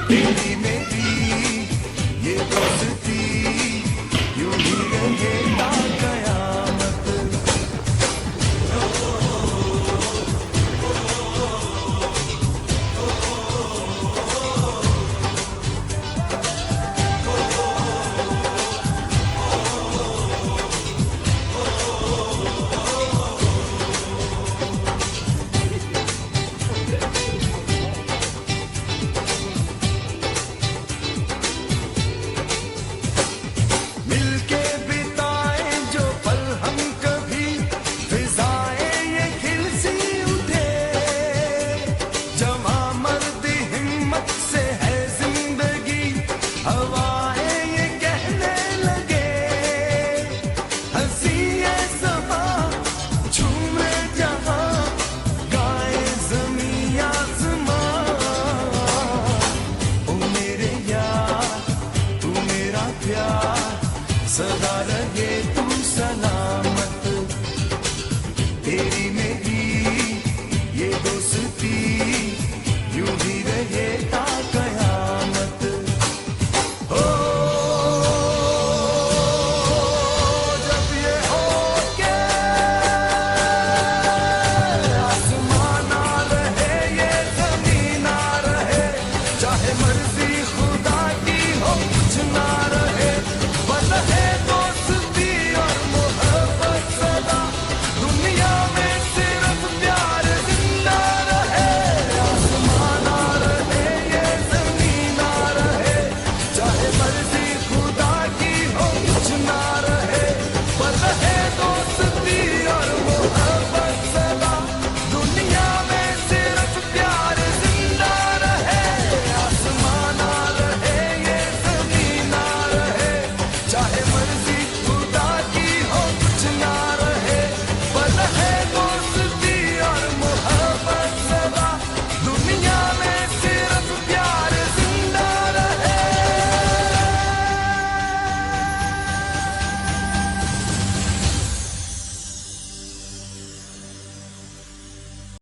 तेरी मेरी ये दोस्ती यूं ही रहे ता कयामत। मिलके बिताए जो पल हम कभी, फिजाएं ये खिल सी उठे। जवां मर्द हिम्मत से है जिंदगी, हवाएं ये कहने लगे। हंसी ये समा झूमे जहां, गाए ज़मीं आसमां। ओ मेरे यार तू मेरा प्यार, सदा रहे तू सलामत। तेरी मेरी ये दोस्ती यूं ही रहे ता कयामत। हो जब ये हो के आसमां ना रहे, ये ज़मीं ना रहे, चाहे मर्ज़ी